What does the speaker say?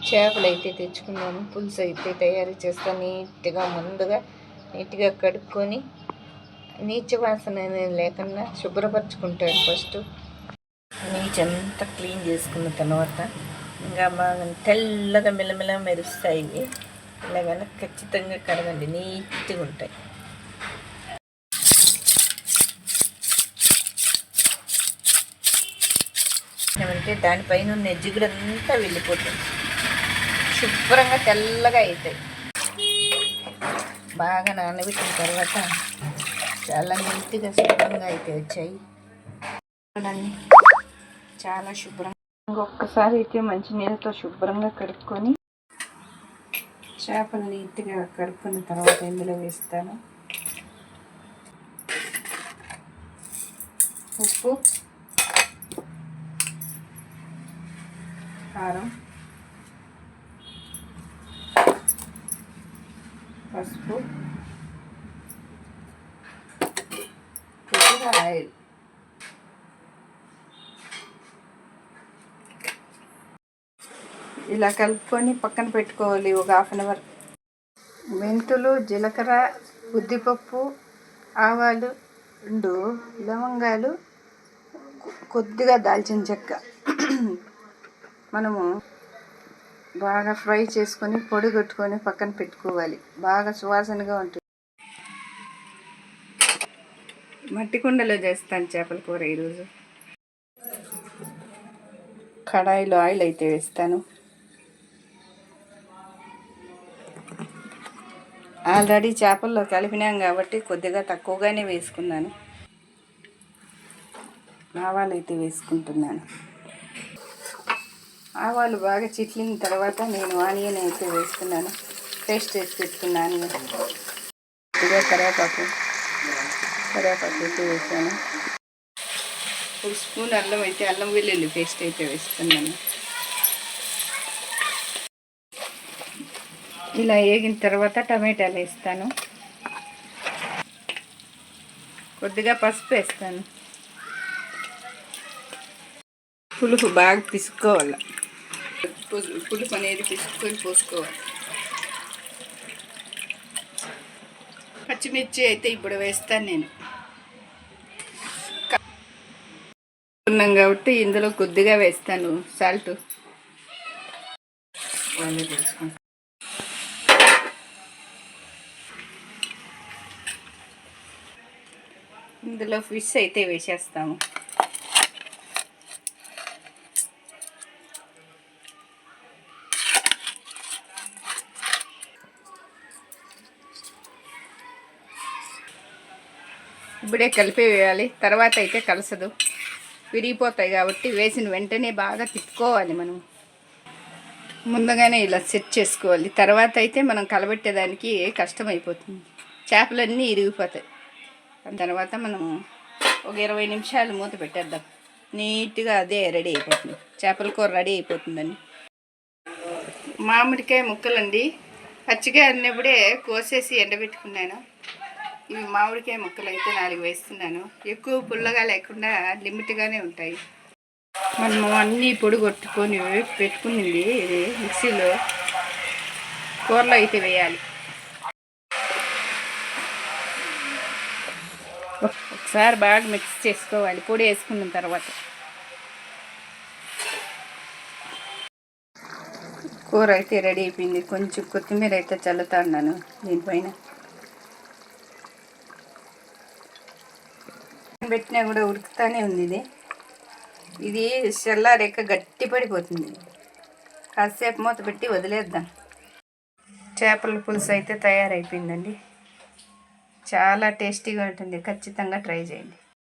చేపలు అయితే తెచ్చుకున్నాను. పులుసు అయితే తయారు చేస్తాను. ముందుగా నీట్గా కడుక్కొని నీచు వాసన లేకుండా శుభ్రపరచుకుంటాను. ఫస్ట్ నీచంతా క్లీన్ చేసుకున్న తర్వాత ఇంకా బాగా తెల్లగా మెల్లమెల్ల మెరుస్తాయి. ఇలాగైనా ఖచ్చితంగా కడగండి, నీట్గా ఉంటాయి. ఏమంటే దానిపైన ఉన్న జిగురంతా వెళ్ళిపోతుంది, శుభ్రంగా తెల్లగా అవుతాయి. బాగా నానబెట్టిన తర్వాత చాలా నీట్గా శుభ్రంగా అయితే వచ్చాయి. చూడండి, చాలా శుభ్రంగా. ఒక్కసారి అయితే మంచినీళ్ళతో శుభ్రంగా కడుక్కొని చేపలు నీట్గా కడుక్కున్న తర్వాత ఇందులో వేస్తాను. ఉప్పు, కారం, పసుపు, కొద్దిగా ఆయిల్. ఇలా కలుపుకొని పక్కన పెట్టుకోవాలి ఒక 1/2 అవర్. మెంతులు, జీలకర్ర, ఉద్దిపప్పు, ఆవాలు, 2 లవంగాలు, కొద్దిగా దాల్చిన చెక్క మనము బాగా ఫ్రై చేసుకొని పొడి కొట్టుకొని పక్కన పెట్టుకోవాలి. బాగా సువాసనగా ఉంటుంది. మట్టి కుండలో చేస్తాను చేపల కూర ఈరోజు. కడాయిలో ఆయిల్ అయితే వేస్తాను. ఆల్రెడీ చేపల్లో కలిపినాం కాబట్టి కొద్దిగా తక్కువగానే వేసుకున్నాను. ఆవాలు అయితే వేసుకుంటున్నాను. ఆవాలు బాగా చిట్లిన తర్వాత నేను ఆనియన్ అయితే వేస్తున్నాను. పేస్ట్ చేసి పెట్టుకున్న ఆనియన్, కొద్దిగా కరివేపాకు అయితే వేసాను. 1 స్పూన్ అల్లం వెల్లుల్లి పేస్ట్ అయితే వేస్తున్నాను. ఇలా వేగిన తర్వాత టమాటాలు వేస్తాను. కొద్దిగా పసుపు వేస్తాను. పులుపు బాగా పిసుకోవాలి. పులుపు అనేది పిసుకొని పోసుకోవాలి. పచ్చిమిర్చి అయితే ఇప్పుడు వేస్తాను. నేను ఉన్నాం కాబట్టి ఇందులో కొద్దిగా వేస్తాను సాల్ట్. ఇందులో ఫిష్ అయితే వేసేస్తాము. ఇప్పుడే కలిపి వేయాలి, తర్వాత అయితే కలసదు, విరిగిపోతాయి. కాబట్టి వేసిన వెంటనే బాగా తిప్పుకోవాలి. మనం ముందుగానే ఇలా సెట్ చేసుకోవాలి. తర్వాత అయితే మనం కలబెట్టేదానికి కష్టమైపోతుంది, చేపలన్నీ ఇరిగిపోతాయి. తర్వాత మనం ఒక 20 నిమిషాలు మూత పెట్టేద్దాం. నీట్గా అదే రెడీ అయిపోతుంది, చేపల కూర రెడీ అయిపోతుందండి. మామిడికాయ ముక్కలండి, పచ్చిగా అన్నప్పుడే కోసేసి ఎండబెట్టుకున్నాను. ఇవి మామిడికాయ ముక్కలు అయితే 4 వేస్తున్నాను. ఎక్కువ పుల్లగా లేకుండా లిమిట్గానే ఉంటాయి. మనము అన్నీ పొడి కొట్టుకొని పెట్టుకునింది ఇది మిక్సీలో కూరలో అయితే వేయాలి. ఒకసారి బాగా మిక్స్ చేసుకోవాలి పొడి వేసుకున్న తర్వాత. కూర అయితే రెడీ అయిపోయింది. కొంచెం కొత్తిమీర అయితే చల్లుతా ఉన్నాను దీనిపైన. పెట్టినా కూడా ఉడుకుతానే ఉంది. ఇది చల్లారేక గట్టి పడిపోతుంది. కాసేపు మూత పెట్టి వదిలేద్దాం. చేపల పులుసు అయితే తయారైపోయిందండి. చాలా టేస్టీగా ఉంటుంది. ఖచ్చితంగా ట్రై చేయండి.